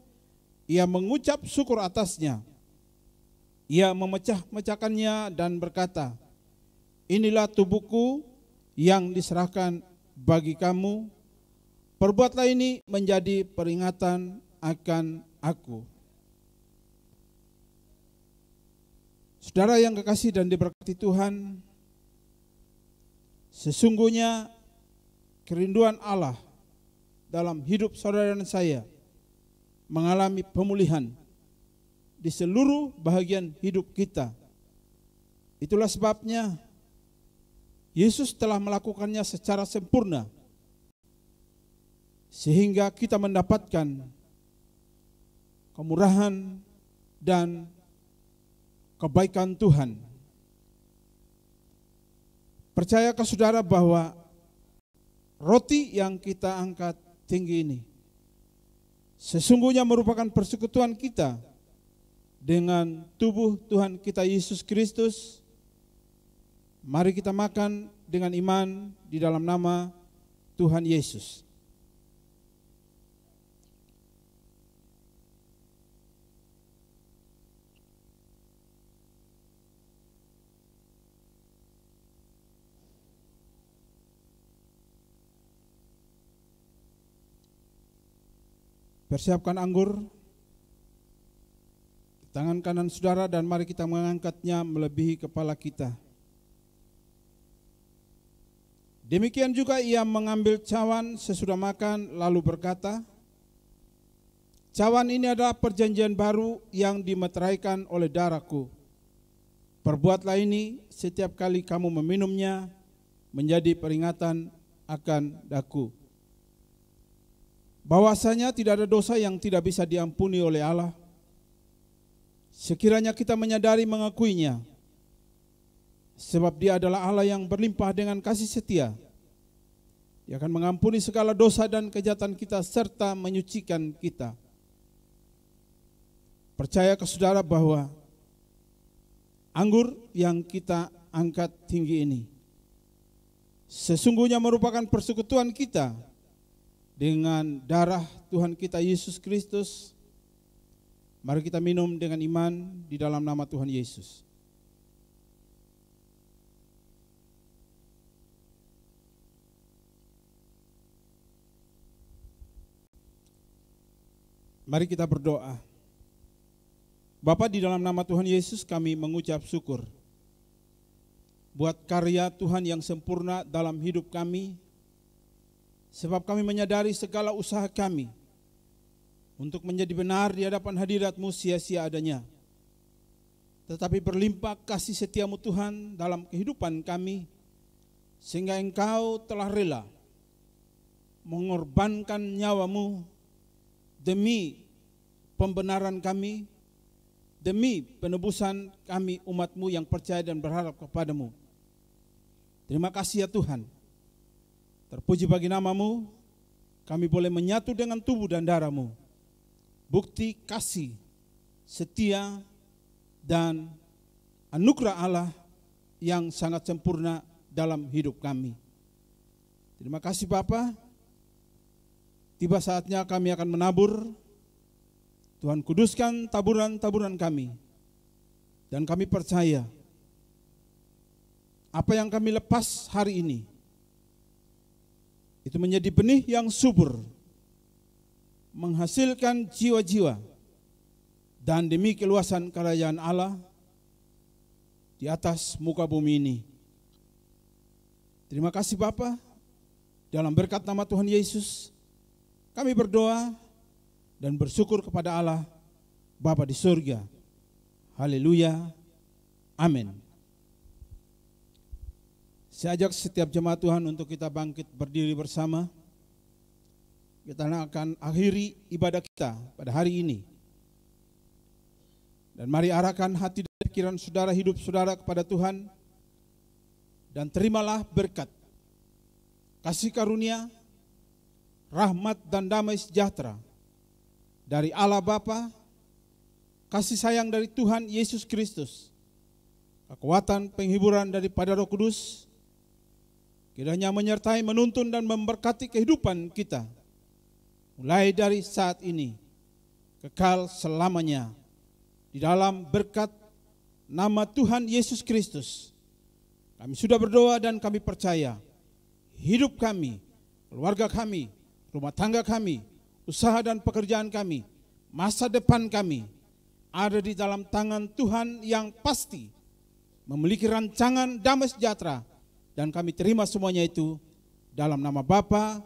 Ia mengucap syukur atasnya. Ia memecah-mecahkannya dan berkata, inilah tubuhku yang diserahkan bagi kamu, perbuatlah ini menjadi peringatan akan aku. Saudara yang kekasih dan diberkati Tuhan, sesungguhnya kerinduan Allah dalam hidup saudara dan saya mengalami pemulihan di seluruh bahagian hidup kita. Itulah sebabnya Yesus telah melakukannya secara sempurna, sehingga kita mendapatkan kemurahan dan kebaikan Tuhan. Percayakah saudara bahwa roti yang kita angkat tinggi ini sesungguhnya merupakan persekutuan kita dengan tubuh Tuhan kita Yesus Kristus? Mari kita makan dengan iman di dalam nama Tuhan Yesus. Persiapkan anggur di tangan kanan saudara dan mari kita mengangkatnya melebihi kepala kita. Demikian juga Ia mengambil cawan sesudah makan lalu berkata, cawan ini adalah perjanjian baru yang dimeteraikan oleh darahku. Perbuatlah ini setiap kali kamu meminumnya menjadi peringatan akan daku. Bahwasanya tidak ada dosa yang tidak bisa diampuni oleh Allah, sekiranya kita menyadari mengakuinya, sebab Dia adalah Allah yang berlimpah dengan kasih setia. Dia akan mengampuni segala dosa dan kejahatan kita serta menyucikan kita. percaya ke saudara bahwa anggur yang kita angkat tinggi ini sesungguhnya merupakan persekutuan kita dengan darah Tuhan kita Yesus Kristus. Mari kita minum dengan iman di dalam nama Tuhan Yesus. Mari kita berdoa. Bapa, di dalam nama Tuhan Yesus kami mengucap syukur buat karya Tuhan yang sempurna dalam hidup kami, sebab kami menyadari segala usaha kami untuk menjadi benar di hadapan hadirat-Mu sia-sia adanya. Tetapi berlimpah kasih setia-Mu Tuhan dalam kehidupan kami, sehingga Engkau telah rela mengorbankan nyawa-Mu demi pembenaran kami, demi penebusan kami umat-Mu yang percaya dan berharap kepada-Mu. Terima kasih ya Tuhan. Terpuji bagi nama-Mu, kami boleh menyatu dengan tubuh dan darah-Mu. Bukti kasih, setia, dan anugerah Allah yang sangat sempurna dalam hidup kami. Terima kasih Bapa. Tiba saatnya kami akan menabur. Tuhan kuduskan taburan-taburan kami. Dan kami percaya apa yang kami lepas hari ini itu menjadi benih yang subur, menghasilkan jiwa-jiwa, dan demi keluasan kerajaan Allah di atas muka bumi ini. Terima kasih Bapa. Dalam berkat nama Tuhan Yesus kami berdoa dan bersyukur kepada Allah Bapa di surga. Haleluya. Amin. Saya ajak setiap jemaat Tuhan untuk kita bangkit berdiri bersama. Kita akan akhiri ibadah kita pada hari ini. Dan mari arahkan hati dan pikiran saudara, hidup saudara kepada Tuhan. Dan terimalah berkat, kasih karunia, rahmat dan damai sejahtera dari Allah Bapa, kasih sayang dari Tuhan Yesus Kristus, kekuatan penghiburan daripada Roh Kudus, kiranya menyertai, menuntun dan memberkati kehidupan kita, mulai dari saat ini, kekal selamanya, di dalam berkat nama Tuhan Yesus Kristus. Kami sudah berdoa dan kami percaya, hidup kami, keluarga kami, rumah tangga kami, usaha dan pekerjaan kami, masa depan kami, ada di dalam tangan Tuhan yang pasti, memiliki rancangan damai sejahtera. Dan kami terima semuanya itu dalam nama Bapa,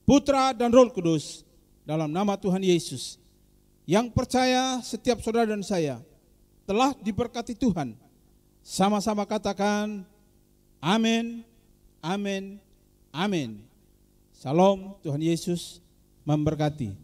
Putra dan Roh Kudus, dalam nama Tuhan Yesus. Yang percaya setiap saudara dan saya telah diberkati Tuhan. Sama-sama katakan amin, amin, amin. Salam, Tuhan Yesus memberkati.